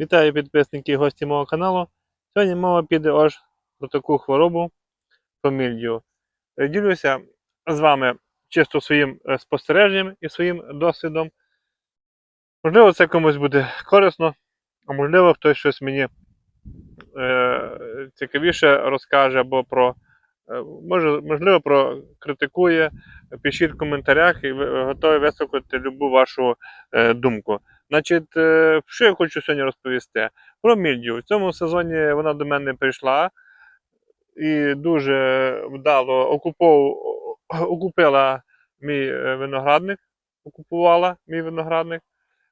Вітаю підписники і гості мого каналу. Сьогодні мова піде ось про таку хворобу, про мільдію. Ділюся з вами чисто своїм спостереженням і своїм досвідом. Можливо, це комусь буде корисно, а можливо, хтось щось мені цікавіше розкаже або можливо, прокритикує. Пишіть в коментарях і готові вислухати любу вашу думку. Значить, що я хочу сьогодні розповісти? Про мільдію. В цьому сезоні вона до мене прийшла і дуже вдало окупила мій виноградник, окупувала мій виноградник.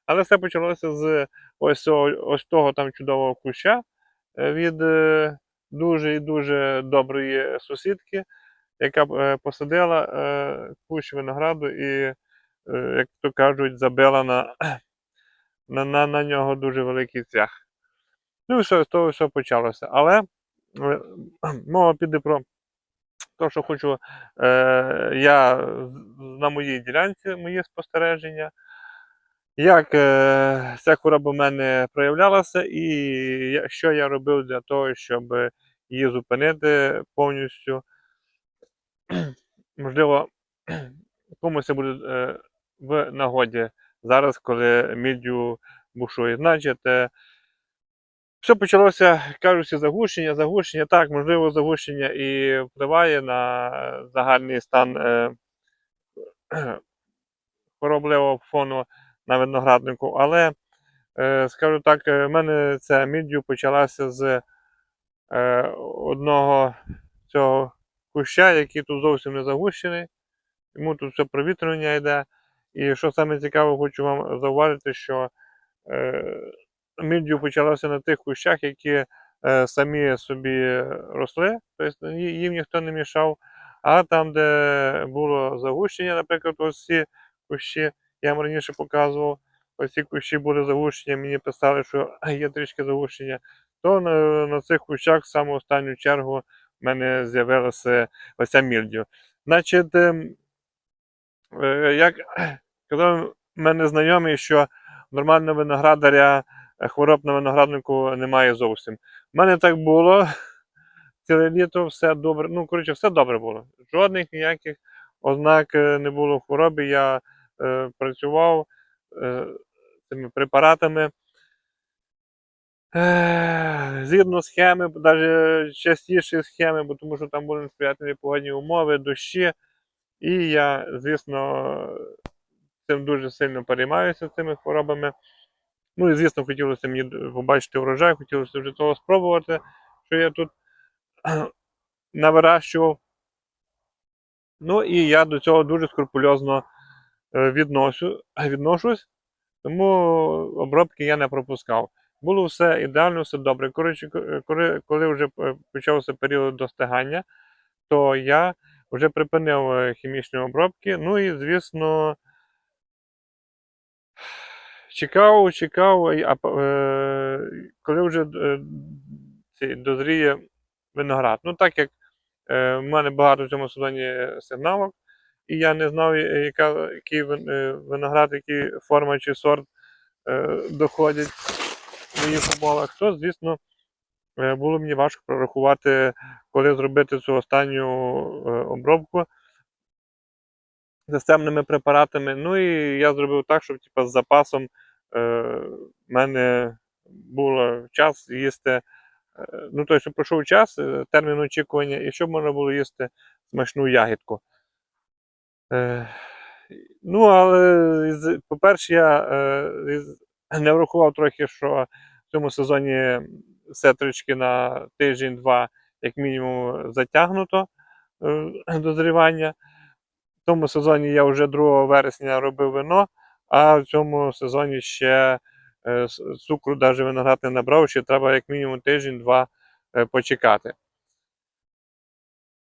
Але все почалося з ось того там чудового куща від дуже і дуже доброї сусідки, яка посадила кущ винограду і, як то кажуть, забила на нього дуже великий цвях. Ну і все, з того все почалося. Але мова піде про те, що хочу я на моїй ділянці, мої спостереження, як ця хвороба в мене проявлялася і що я робив для того, щоб її зупинити повністю. Можливо, комусь це буде в нагоді зараз, коли мільдію бушує. Значить, все почалося, кажучи, заглушення. Так, можливо, заглушення і впливає на загальний стан хворобливого фону на винограднику, але, скажу так, в мене ця мільдію почалася з одного цього куща, який тут зовсім не загущений. Йому тут все провітрювання йде. І що саме цікаве, хочу вам зауважити, що мільдію почалося на тих кущах, які самі собі росли, тобто їм ніхто не мішав. А там, де було загущення, наприклад, ось ці кущі, я вам раніше показував, ось ці кущі були загущення, мені писали, що є трішки загущення, то на цих кущах в саму останню чергу в мене з'явилася оця мільдію. Значить, як казав в мене знайомий, що нормального виноградаря хвороб на винограднику немає зовсім. У мене так було ціле літо, все добре. Ну, коротше, все добре було. Жодних ніяких ознак не було хвороби. Я працював цими препаратами. Згідно схеми, навіть частіші схеми, бо тому що там були несприятливі погодні умови, дощі. І я, звісно, цим дуже сильно переймаюся цими хворобами. Ну і, звісно, хотілося мені побачити врожай, хотілося вже того спробувати, що я тут навирощував. Ну і я до цього дуже скрупульозно відношусь, тому обробки я не пропускав. Було все ідеально, все добре. Коротше, коли вже почався період достигання, то я вже припинив хімічні обробки. Ну і, звісно, чекав, а коли вже дозріє виноград. Ну, так як в мене багато в цьому сезоні сигналок, і я не знав, який виноград, який форма чи сорт доходять в моїх умовах, то, звісно, було мені важко прорахувати, коли зробити цю останню обробку системними препаратами. Ну і я зробив так, щоб типу, з запасом в мене було час їсти. Ну, тобто, щоб пройшов час, термін очікування, і щоб можна було їсти смачну ягідку. Ну, але, по-перше, я не врахував трохи, що в цьому сезоні все трішки на тиждень-два, як мінімум, затягнуто дозрівання. В тому сезоні я вже 2 вересня робив вино, а в цьому сезоні ще цукру навіть виноград не набрав, ще треба як мінімум тиждень-два почекати.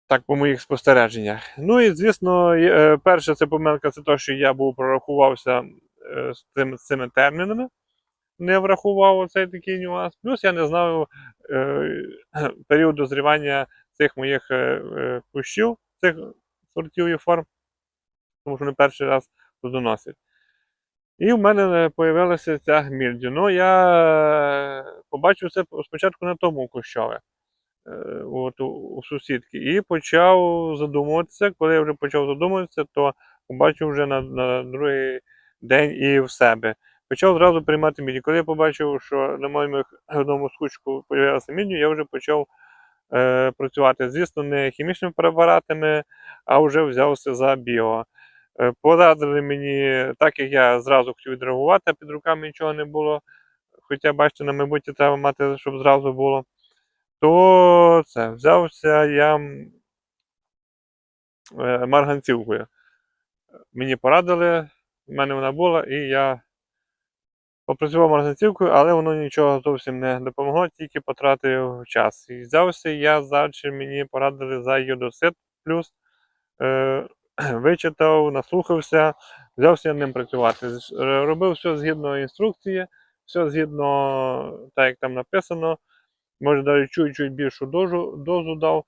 Так, по моїх спостереженнях. Ну і, звісно, перша це помилка, це те, що я був прорахувався з цими термінами, не врахував оцей такий нюанс. Плюс я не знав період дозрівання цих моїх кущів, цих сортів і форм, тому що вони перший раз плодоносять. І в мене з'явилася ця мільдю. Ну, я побачив це спочатку на тому кущові, от у сусідки, і почав задумуватися. Коли я вже почав задумуватися, то побачив вже на другий день і в себе. Почав одразу приймати мідію. Коли я побачив, що на моєму одному скучку з'явилася мідію, я вже почав працювати. Звісно, не хімічними препаратами, а вже взявся за біо. Порадили мені, так як я зразу хотів відреагувати, а під руками нічого не було. Хоча, бачите, на майбутнє треба мати, щоб зразу було. То це, взявся я марганцівкою. Мені порадили, в мене вона була, і я попрацював марганцівкою, але воно нічого зовсім не допомогло, тільки потратив час. І взявся я далі, мені порадили за йодосит плюс. Вичитав, наслухався, взявся ним працювати. Робив все згідно інструкції, все згідно, так як там написано. Може, навіть чуть-чуть більшу дозу дав,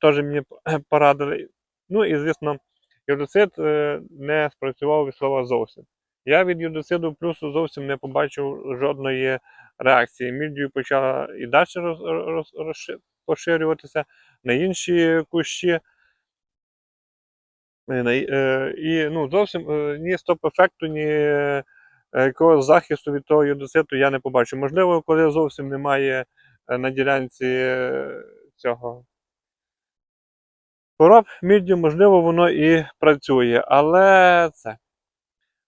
теж мені порадили. Ну і, звісно, йодоцид не спрацював від слова зовсім. Я від йодоциду плюсу зовсім не побачив жодної реакції. Мільдію почала і далі поширюватися на інші кущі. І ну, зовсім ні стоп-ефекту, ні якогось захисту від того йодоциту я не побачу. Можливо, коли зовсім немає на ділянці цього хвороб міддю, можливо, воно і працює.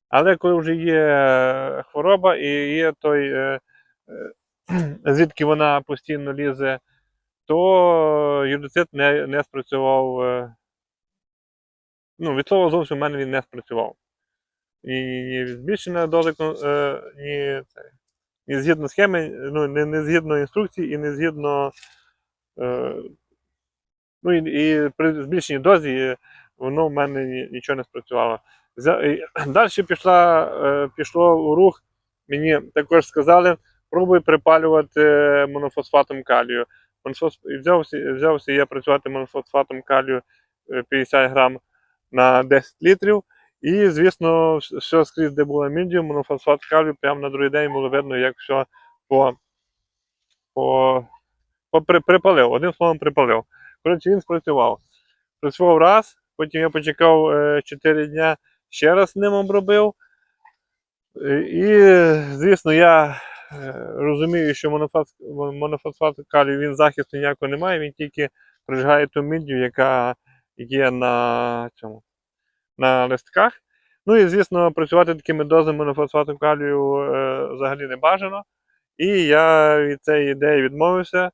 Але коли вже є хвороба і є той, звідки вона постійно лізе, то йодоцит не спрацював. Ну, від слова зовсім в мене він не спрацював. І збільшена доза, ні згідно схеми, ну, не згідно інструкції і не згідно. Ну і при збільшеній дозі воно в мене нічого не спрацювало. Далі пішло у рух, мені також сказали, пробуй припалювати монофосфатом калію. Взявся я працювати монофосфатом калію 50 грам на 10 літрів. І, звісно, все скрізь, де була мідія, монофосфат калію, прямо на другий день було видно, як все припалив. Одним словом, припалив. Коротше, він спрацював. Працював раз, потім я почекав 4 дня, ще раз ним обробив. І, звісно, я розумію, що монофосфат калію, він захисту ніякого не має, він тільки прижигає ту мідію, яка є на листках. Ну і, звісно, працювати такими дозами монофосфату калію взагалі не бажано. І я від цієї ідеї відмовився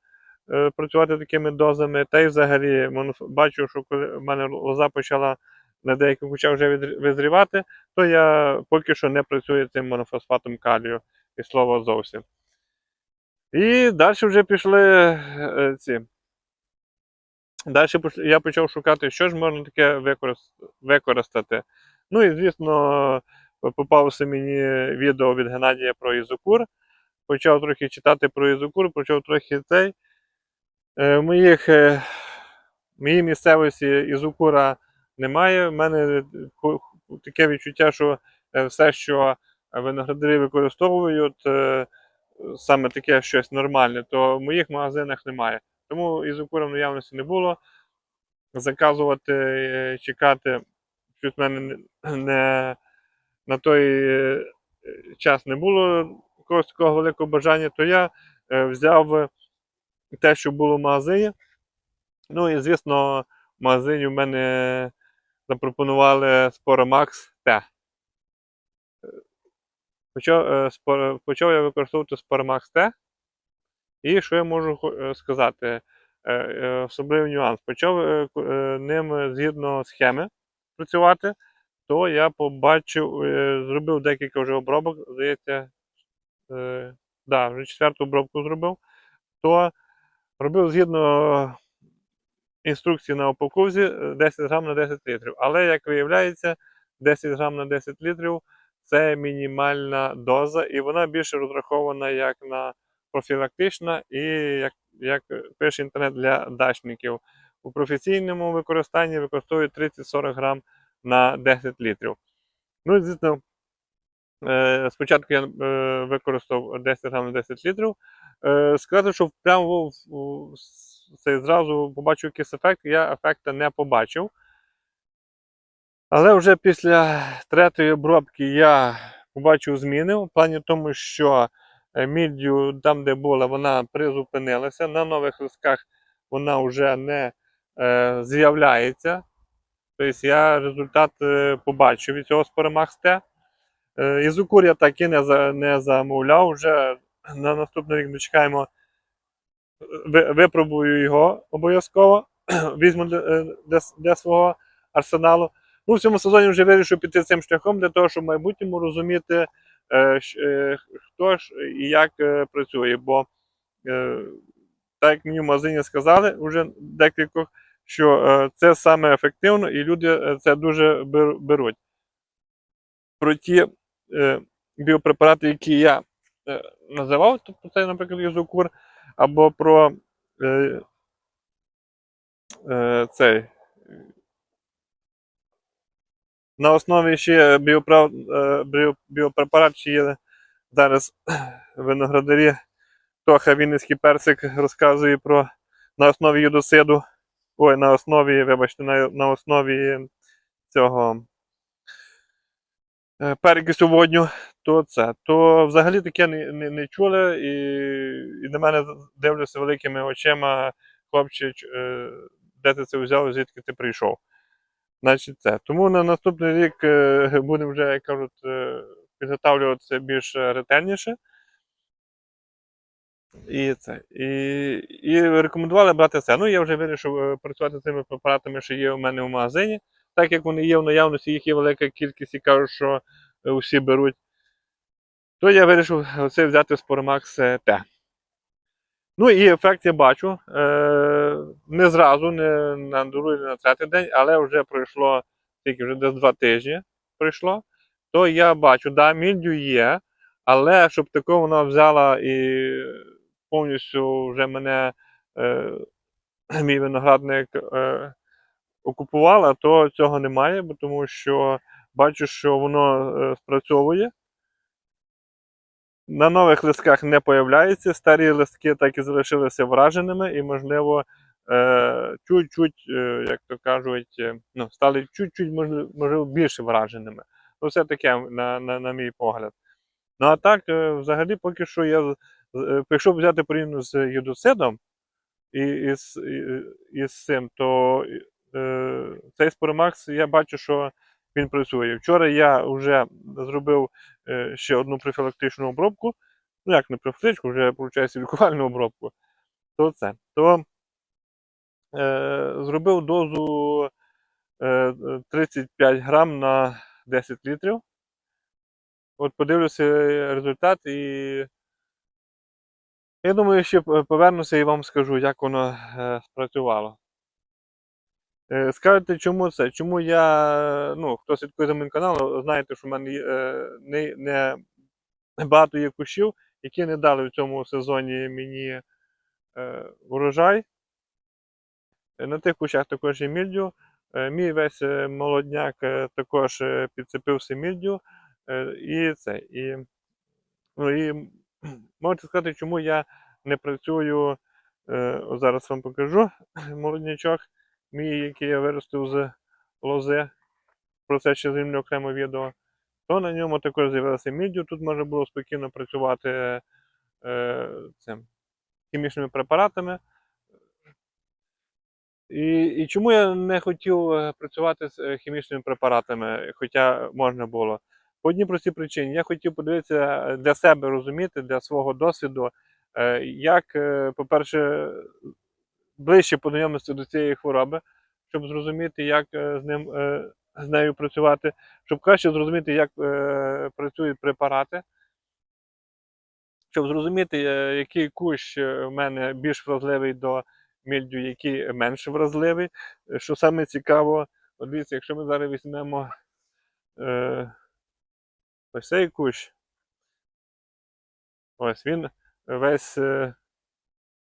працювати такими дозами. Та й взагалі бачу, що коли в мене лоза почала на деяких кущах вже визрівати, то я поки що не працюю цим монофосфатом калію, і слова зовсім. І далі вже пішли Далі я почав шукати, що ж можна таке використати. Ну і, звісно, попався мені відео від Геннадія про ізокур. Почав трохи читати про ізокур, почав трохи цей. В моїй місцевості ізокура немає. У мене таке відчуття, що все, що виноградарі використовують, саме таке щось нормальне, то в моїх магазинах немає. Тому ізокура в наявності не було. Заказувати, чекати, щось в мене на той час не було якогось такого великого бажання, то я взяв те, що було в магазині. Ну і, звісно, в магазині в мене запропонували Sporomax T. Почав я використовувати Sporomax T. І що я можу сказати? Особливий нюанс. Почав ним згідно схеми працювати, то я побачив, зробив декілька вже обробок, здається, вже 4-ту обробку зробив, то робив згідно інструкції на упаковці 10 грам на 10 літрів. Але, як виявляється, 10 грам на 10 літрів це мінімальна доза, і вона більше розрахована як на профілактична і, як пише інтернет, для дачників. У професійному використанні використовують 30-40 грам на 10 літрів. Ну, звісно, Спочатку я використав 10 грам на 10 літрів. Сказати, що прямо зразу побачив якийсь ефект, я ефекту не побачив. Але вже після третьої обробки я побачив зміни в плані тому, що мільдю там, де була, вона призупинилася. На нових листках вона вже не з'являється. Тобто я результат побачив від цього Sporimax T. Ізокур я так і не замовляв. Вже на наступний рік ми чекаємо, випробую його обов'язково, візьму для свого арсеналу. Ну, в цьому сезоні вже вирішив піти цим шляхом для того, щоб в майбутньому розуміти, хто ж і як працює. Бо, так як мені в магазині сказали, вже декількох, що це саме ефективно і люди це дуже беруть. Про ті біопрепарати, які я називав, тобто це, наприклад, Ізокур, або про цей. На основі ще біопрепарат, ще є зараз виноградарі, Тоха Вінницький персик розказує про на основі юдосиду, на основі цього перекису водню, то взагалі таке не чули, і на мене дивляться великими очима: хлопче, де ти це взяв, звідки ти прийшов. Значить, це. Тому на наступний рік будемо вже, як кажуть, підготовлюватися більш ретельніше. І рекомендували брати це. Ну, я вже вирішив працювати з цими препаратами, що є у мене в магазині. Так як вони є в наявності, їх є велика кількість і кажуть, що усі беруть, то я вирішив оце взяти Sporimax T. Ну і ефект я бачу. Не зразу, не на другий, не на третій день, але вже пройшло, тільки вже десь 2 тижні пройшло, то я бачу, да, мільдю є, але щоб такого вона взяла і повністю вже мене мій виноградник окупувала, то цього немає, бо тому що бачу, що воно спрацьовує. На нових листках не появляється, старі листки так і залишилися враженими і, можливо, чуть-чуть, як то кажуть, стали чуть-чуть, можливо, більше враженими. Ну, все таке, на мій погляд. Ну, а так, взагалі, поки що я, якщо взяти порівняно з юдосидом і з цим, то цей Sporimax, я бачу, що він працює. Вчора я вже зробив ще одну профілактичну обробку. Ну, як не профілактичну, вже, виходить, лікувальну обробку. То зробив дозу 35 грам на 10 літрів. От подивлюся результат, і я думаю, ще повернуся і вам скажу, як воно спрацювало. Скажете, чому це? Чому я, хто слідкує за моїм каналом, знаєте, що в мене не багато є кущів, які не дали в цьому сезоні мені урожай. На тих кущах також є мільдю. Мій весь молодняк також підцепився мільдю. І можете сказати, чому я не працюю, зараз вам покажу молоднячок мій, який я виростив з лози. Про це ще знімлю окремо відео. То на ньому також з'явилося міддю. Тут можна було спокійно працювати цим хімічними препаратами. І чому я не хотів працювати з хімічними препаратами, хоча можна було? По одній простій причині. Я хотів подивитися для себе, розуміти, для свого досвіду, як, по-перше, ближче познайомитися до цієї хвороби, щоб зрозуміти, як з нею працювати, щоб краще зрозуміти, як працюють препарати, щоб зрозуміти, який кущ в мене більш вразливий до мільдю, який менш вразливий. Що саме цікаво, от дивіться, якщо ми зараз візьмемо ось цей кущ, ось він весь,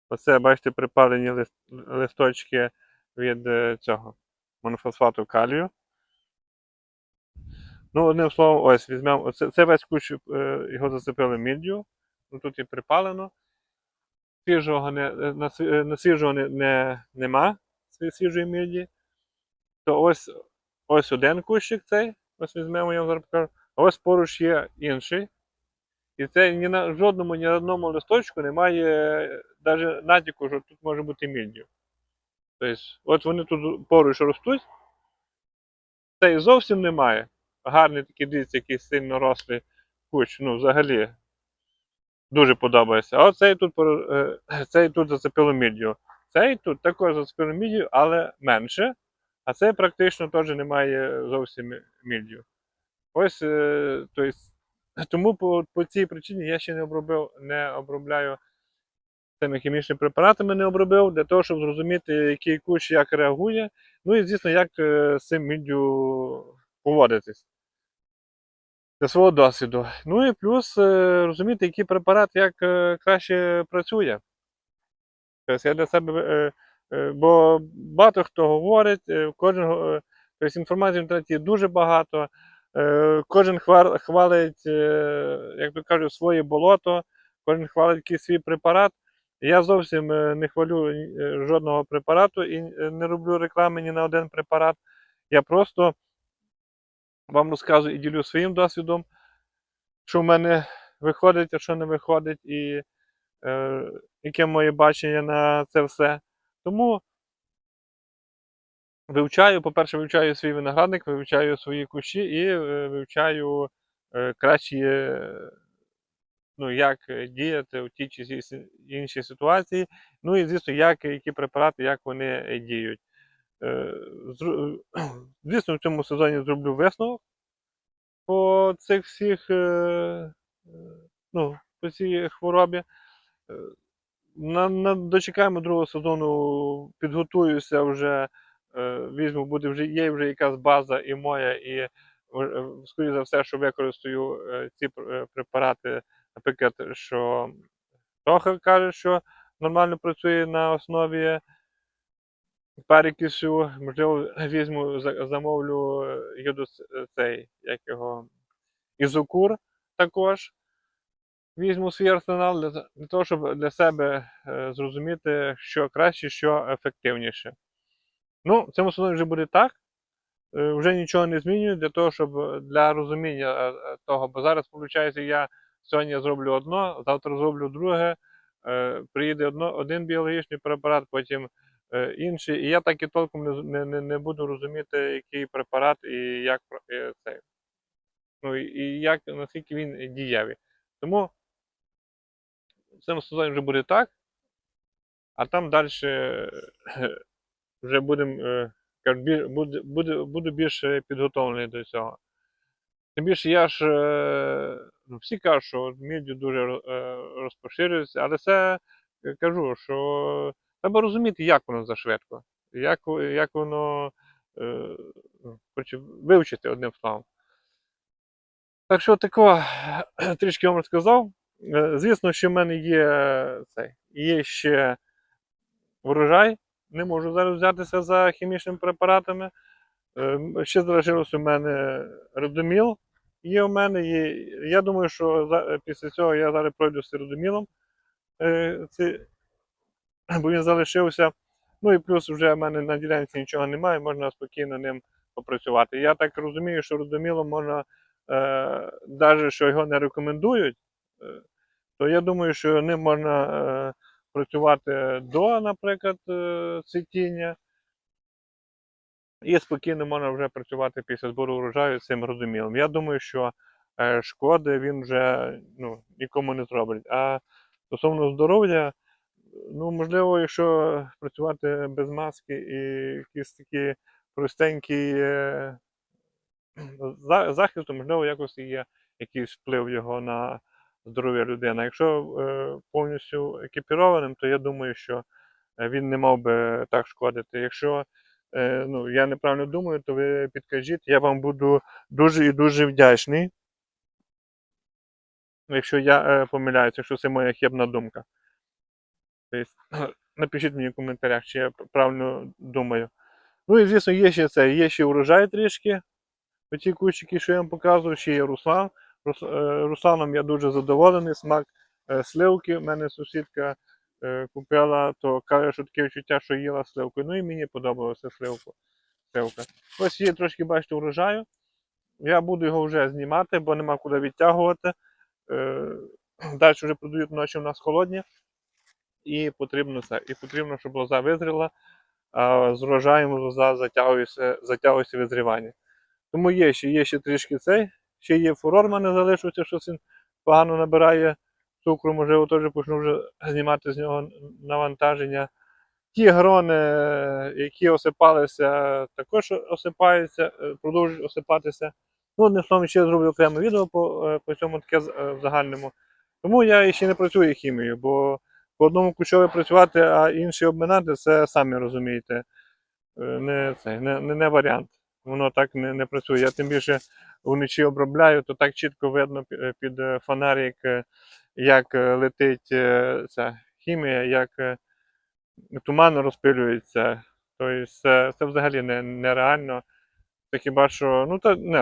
оце, бачите, припалені листочки від цього монофосфату калію. Ну, одним словом, ось візьмемо, це весь кущ, його зацепили міддю, ну тут і припалено. Свіжого свіжого нема свіжої міді. То ось один кущик цей, ось візьмемо, я вам зараз покажу, а ось поруч є інший. І це ні на жодному, ні на одному листочку немає навіть натяку, що тут може бути міддю. Тобто, от вони тут поруч ростуть, це і зовсім немає. Гарний такий, дивіться, який сильно рослий кущ, ну взагалі дуже подобається. А цей тут зацепило міддю. Цей тут також зацепило міддю, але менше. А цей практично теж немає зовсім міддю. Ось, тобто, тому по цій причині я ще не обробляю цими хімічними препаратами, не обробив, для того, щоб зрозуміти, який кущ як реагує. Ну і, звісно, як з цим міддю поводитись для свого досвіду. Ну і плюс розуміти, який препарат як краще працює. Тобто я для себе, бо багато хто говорить, тобто інформації в інтернеті дуже багато, кожен хвалить, як то кажуть, своє болото, кожен хвалить якийсь свій препарат. Я зовсім не хвалю жодного препарату і не роблю реклами ні на один препарат. Я просто вам розказую і ділю своїм досвідом, що в мене виходить, а що не виходить, і яке моє бачення на це все. Тому вивчаю, по-перше, вивчаю свій виноградник, вивчаю свої кущі і вивчаю кращі, ну, як діяти у тій чи іншій ситуації. Ну і, звісно, які препарати, як вони діють. Звісно, в цьому сезоні зроблю висновок по цих всіх, ну, по цій хворобі. Дочекаємо другого сезону, підготуюся вже, візьму, є вже якась база і моя, і, скоріше за все, що використаю ці препарати, наприклад, що Тоха каже, що нормально працює на основі перекису, можливо, візьму, замовлю цей, як його, ізокур також. Візьму свій арсенал для того, щоб для себе зрозуміти, що краще, що ефективніше. Ну, в цьому сезоні вже буде так. Вже нічого не змінюю для того, щоб для розуміння того, бо зараз, виходить, я сьогодні зроблю одно, завтра зроблю друге, приїде один біологічний препарат, потім інший. І я так і толком не буду розуміти, який препарат і як цей. Ну, і як, наскільки він дієвий. Тому в цьому сезоні вже буде так, а там далі вже буду більш підготовлений до цього. Тим більше я ж, ну, всі кажуть, що міддю дуже розпоширюється, але це кажу, що треба розуміти, як воно зашвидко, як воно вивчити одним словом. Так що тако трішки вам розказав. Звісно, що в мене є ще врожай, не можу зараз взятися за хімічними препаратами. Ще залишилось у мене Родоміл. Є у мене, я думаю, що після цього я зараз пройду з Родомілом, бо він залишився. Ну і плюс вже в мене на ділянці нічого немає, можна спокійно ним попрацювати. Я так розумію, що Родомілом можна, навіть що його не рекомендують, то я думаю, що ним можна працювати до, наприклад, цвітіння. І спокійно можна вже працювати після збору урожаю цим Родомілом. Я думаю, що шкоди він вже нікому не зробить. А стосовно здоров'я, ну, можливо, якщо працювати без маски і якийсь такий простенький захист, то, можливо, якось є якийсь вплив його на здоров'я людини. Якщо повністю екіпірованим, то я думаю, що він не мав би так шкодити. Якщо я неправильно думаю, то ви підкажіть, я вам буду дуже і дуже вдячний, якщо я помиляюся, якщо це моя хибна думка. Тобто, напишіть мені в коментарях, чи я правильно думаю. Ну і, звісно, є ще урожай трішки. Оті кущики, що я вам показував, ще є Руслан. Русланом я дуже задоволений, смак сливки. У мене сусідка купила, то каже, що таке відчуття, що їла сливку. Ну і мені подобалося сливка. Ось є трошки, бачите, урожаю. Я буду його вже знімати, бо нема куди відтягувати. Далі вже продають ночі у нас холодні. І потрібно це. І потрібно, щоб лоза визріла, а з урожаєм лоза затягується визрівання. Тому є ще трішки цей. Ще є фурор в мене залишився, щось він погано набирає цукру, можливо, теж почну вже знімати з нього навантаження. Ті грони, які осипалися, також осипаються, продовжують осипатися. Ну, одним словом, ще зроблю окреме відео по цьому таке в загальному. Тому я ще не працюю хімією, бо по одному кущові працювати, а інші обминати, це самі розумієте, не варіант. Воно так не працює. Я тим більше вночі обробляю, то так чітко видно під фонарик, як летить ця хімія, як туман розпилюється. Тобто це взагалі нереально. Це хіба що,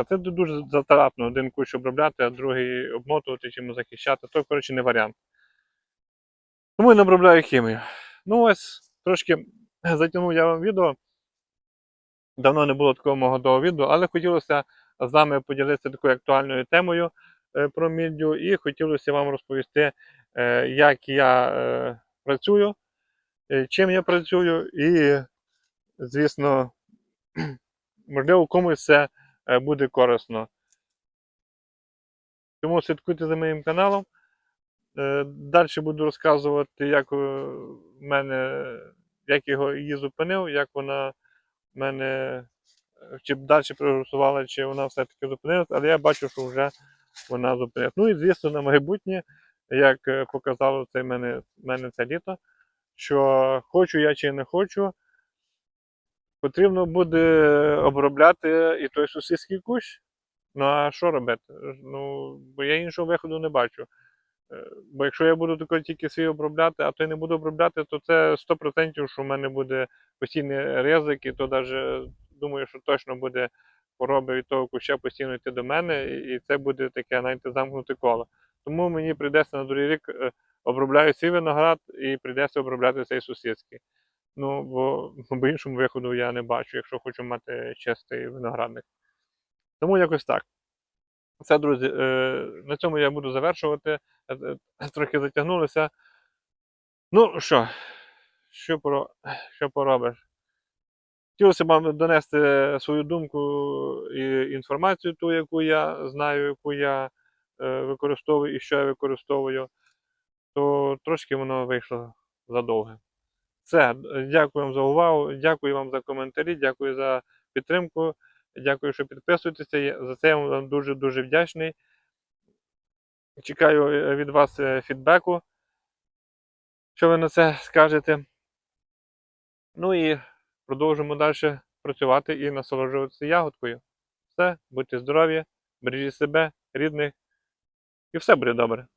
це дуже затратно один кущ обробляти, а другий обмотувати, чим захищати, то, коротше, не варіант. Тому я не обробляю хімію. Ну ось, трошки затягнув я вам відео. Давно не було такого мого довгого відео, але хотілося з вами поділитися такою актуальною темою про міддю, і хотілося вам розповісти, як я працюю, чим я працюю, і, звісно, можливо, комусь це буде корисно. Тому слідкуйте за моїм каналом. Далі буду розказувати, як її зупинив, як вона в мене чи далі прогресувала, чи вона все-таки зупинилась, але я бачу, що вже вона зупинилась. Ну і звісно, на майбутнє, як показало це мене це літо, що хочу я чи не хочу, потрібно буде обробляти і той сусідський кущ. Ну а що робити? Ну, бо я іншого виходу не бачу. Бо якщо я буду тільки свій обробляти, а той не буду обробляти, то це 100%, що в мене буде постійний ризик, і то навіть думаю, що точно буде хвороби від того куща постійно йти до мене, і це буде таке навіть замкнуте коло. Тому мені прийдеться на другий рік обробляю свій виноград і прийдеться обробляти цей сусідський. Ну, бо іншому виходу я не бачу, якщо хочу мати чистий виноградник. Тому якось так. Все, друзі, на цьому я буду завершувати. Трохи затягнулося. Ну що поробиш? Хотілося б вам донести свою думку і інформацію, ту, яку я знаю, яку я використовую і що я використовую, то трошки воно вийшло задовге. Все, дякую вам за увагу, дякую вам за коментарі, дякую за підтримку, дякую, що підписуєтеся. За це я вам дуже-дуже вдячний. Чекаю від вас фідбеку, що ви на це скажете. Ну і продовжимо далі працювати і насолоджуватися ягодкою. Все, будьте здорові, бережіть себе, рідних, і все буде добре.